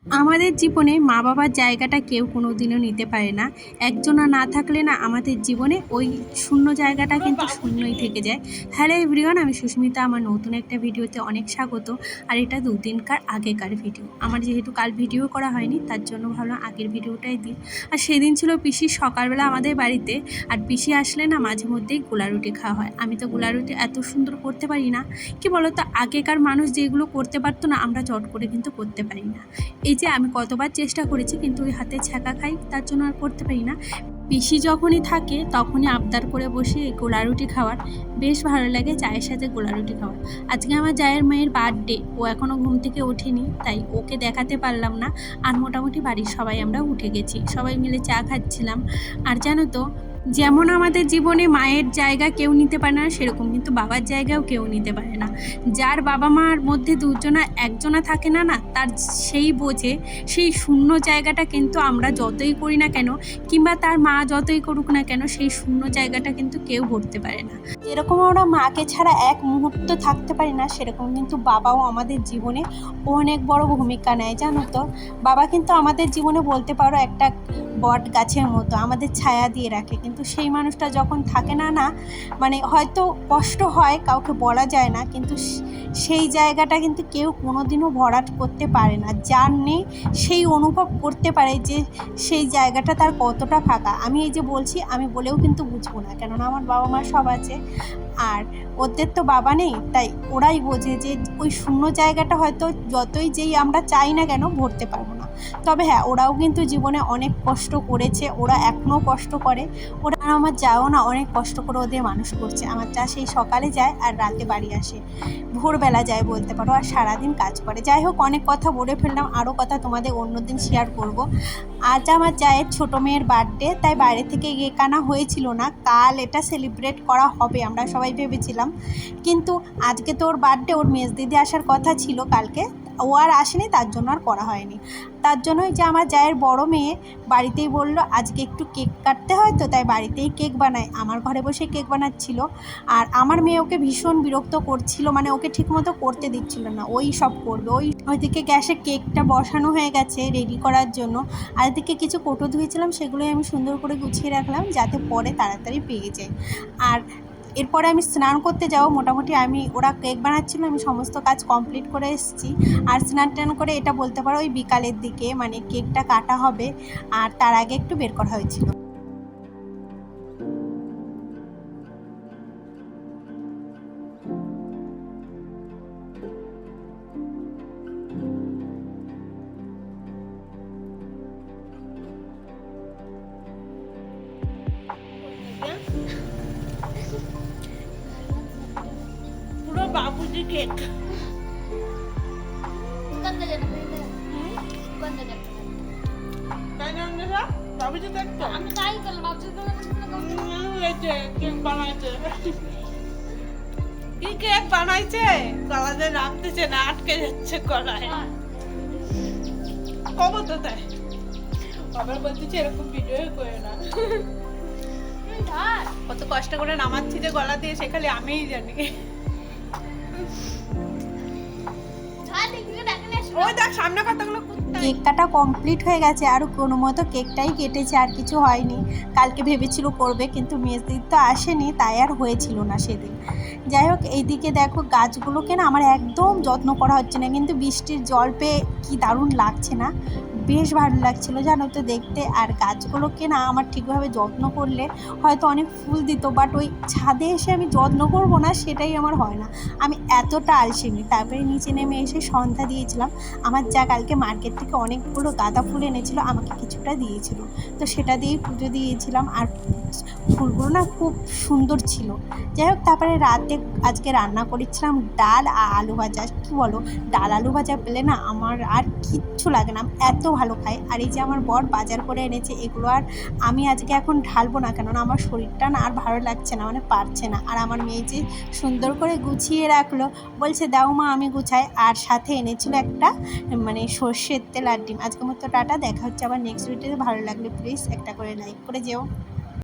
আমাদের জীবনে মা বাবার জায়গাটা কেউ কোনো দিনও নিতে পারে না। একজনা না থাকলে না আমাদের জীবনে ওই শূন্য জায়গাটা কিন্তু শূন্যই থেকে যায়। হ্যালো এভরিওয়ান, আমি সুস্মিতা। আমার নতুন একটা ভিডিওতে অনেক স্বাগত। আর এটা দুদিনকার আগেকার ভিডিও। আমার যেহেতু কাল ভিডিও করা হয়নি, তার জন্য ভাবলাম আগের ভিডিওটাই দিই। আর সেদিন ছিল পিসির সকালবেলা আমাদের বাড়িতে। আর পিসি আসলে না মাঝে মধ্যেই গোলা রুটি খাওয়া হয়। আমি তো গোলা রুটি এত সুন্দর করতে পারি না। কি বলতো, আগেকার মানুষ যেগুলো করতে পারতো না, আমরা চট করে কিন্তু করতে পারি না। এই যে আমি কতবার চেষ্টা করেছি, কিন্তু ওই হাতে ছ্যাঁকা খাই, তার জন্য আর করতে পারি না। পিসি যখনই থাকে তখনই আবদার করে বসে গোলা রুটি খাওয়ার। বেশ ভালো লাগে চায়ের সাথে গোলা রুটি খাওয়ার। আজকে আমার জায়ের মেয়ের বার্থডে, ও এখনও ঘুম থেকে ওঠেনি, তাই ওকে দেখাতে পারলাম না। আর মোটামুটি বাড়ির সবাই আমরা উঠে গেছি, সবাই মিলে চা খাচ্ছিলাম। আর জানো তো, যেমন আমাদের জীবনে মায়ের জায়গা কেউ নিতে পারে না, সেরকম কিন্তু বাবার জায়গাও কেউ নিতে পারে না। যার বাবা মার মধ্যে দুজনা একজনা থাকে না না, তার সেই বোঝে সেই শূন্য জায়গাটা কিন্তু আমরা যতই করি না কেন, কিংবা তার মা যতই করুক না কেন, সেই শূন্য জায়গাটা কিন্তু কেউ ভরতে পারে না। যেরকম আমরা মাকে ছাড়া এক মুহূর্ত থাকতে পারি না, সেরকম কিন্তু বাবাও আমাদের জীবনে অনেক বড় ভূমিকা নেয়। জানো তো, বাবা কিন্তু আমাদের জীবনে বলতে পারো একটা বট গাছের মতো, আমাদের ছায়া দিয়ে রাখে। কিন্তু সেই মানুষটা যখন থাকে না না, মানে হয়তো কষ্ট হয়, কাউকে বলা যায় না, কিন্তু সেই জায়গাটা কিন্তু কেউ কোনোদিনও ভরাট করতে পারে না। যার নেই সেই অনুভব করতে পারে যে সেই জায়গাটা তার কতটা ফাঁকা। আমি এই যে বলছি, আমি বলেও কিন্তু বুঝবো না, কেননা আমার বাবা মা সব আছে, আর ওদের তো বাবা নেই, তাই ওরাই বোঝে যে ওই শূন্য জায়গাটা হয়তো যতই যেই আমরা চাই না কেন ভরতে পারবো না। তবে হ্যাঁ, ওরাও কিন্তু জীবনে অনেক কষ্ট করেছে, ওরা এখনও কষ্ট করে। ওরা আর আমার যাও না অনেক কষ্ট করে ওদের মানুষ করছে। আমার যা সেই সকালে যায় আর রাতে বাড়ি আসে, ভোরবেলা যায় বলতে পারো, আর সারাদিন কাজ করে। যাই হোক, অনেক কথা বলে ফেললাম, আরও কথা তোমাদের অন্যদিন শেয়ার করব। আজ আমার জায়ের ছোটো মেয়ের বার্থডে, তাই বাইরে থেকে কেক আনা হয়েছিল না। কাল এটা সেলিব্রেট করা হবে আমরা সবাই ভেবেছিলাম, কিন্তু আজকে তো ওর বার্থডে, ওর মেজদিদি আসার কথা ছিল কালকে, ও আর আসেনি, তার জন্য আর করা হয়নি। তার জন্যই যে আমার জায়ের বড় মেয়ে বাড়িতেই বলল আজকে একটু কেক কাটতে হয়, তো তাই বাড়িতেই কেক বানায়। আমার ঘরে বসে কেক বানাচ্ছিল। আর আমার মেয়ে ওকে ভীষণ বিরক্ত করছিল, মানে ওকে ঠিকমতো করতে দিচ্ছিল না, ওই সব করবে। ওইদিকে গ্যাসে কেকটা বসানো হয়ে গেছে রেডি করার জন্য। আর এদিকে কিছু কোটো ধুয়েছিলাম, সেগুলোই আমি সুন্দর করে গুছিয়ে রাখলাম যাতে পরে তাড়াতাড়ি পেয়ে যায়। আর এরপরে আমি স্নান করতে যাবো। মোটামুটি ওরা কেক বানাচ্ছিল, আমি সমস্ত কাজ কমপ্লিট করে এসেছি। আর স্নান টান করে এটা বলতে পারো ওই বিকালের দিকে, মানে কেকটা কাটা হবে, আর তার আগে একটু বের করা হয়েছিল। পুরো বাবুজি কেক। বাবুজি দেখতো, আমি তাই করলাম। বাবুজি কেক বানাইছে, কি কেক বানাইছে, গলাতে রাখতেছে না, আটকে যাচ্ছে গলায়। কবে তো তাই আবার বলতেছে এরকম ভিডিও করে না। কত কষ্ট করে নামাচ্ছি যে গলা দিয়ে, সে খালি আমিই জানি। ওই দেখ সামনে কতগুলো কেক কাটা কমপ্লিট হয়ে গেছে, আর কোনো মতো কেকটাই কেটেছে, আর কিছু হয়নি। কালকে ভেবেছিল করবে, কিন্তু মেজদিদি তো আসেনি, তাই আর হয়েছিল না সেদিন। যাই হোক, এইদিকে দেখো গাছগুলোকে না আমার একদম যত্ন করা হচ্ছে না, কিন্তু বৃষ্টির জল পেয়ে কি দারুণ লাগছে না, বেশ ভালো লাগছিলো জানো তো দেখতে। আর গাছগুলোকে না আমার ঠিকভাবে যত্ন করলে হয়তো অনেক ফুল দিত, বাট ওই ছাদে এসে আমি যত্ন করবো না, সেটাই আমার হয় না। আমি এতটা আলসেমি। তারপরে নিচে নেমে এসে সন্ধ্যা দিয়েছিলাম। আমার যা কালকে মার্কেট থেকে অনেকগুলো গাঁদা ফুল এনেছিল, আমাকে কিছুটা দিয়েছিল, তো সেটা দিয়েই পুজো দিয়েছিলাম। আর ফুলগুলো না খুব সুন্দর ছিল। যাই হোক, তারপরে রাতে আজকে রান্না করেছিলাম ডাল আর আলু ভাজা। কী বলো, ডাল আলু ভাজা পেলে না আমার আর কিচ্ছু লাগে না, এত ভালো খাই। আর এই যে আমার বর বাজার করে এনেছে, এগুলো আর আমি আজকে এখন ঢালবো না, কেননা আমার শরীরটা না আর ভালো লাগছে না, মানে পারছে না। আর আমার মেয়ে যে সুন্দর করে গুছিয়ে রাখলো, বলছে দাও মা আমি গুছাই। আর সাথে এনেছিল একটা মানে সর্ষের তেল আর ডিম। আজকের মতো টাটা, দেখা হচ্ছে আবার নেক্সট ভিডিওতে। ভালো লাগলে প্লিজ একটা করে লাইক করে যেও।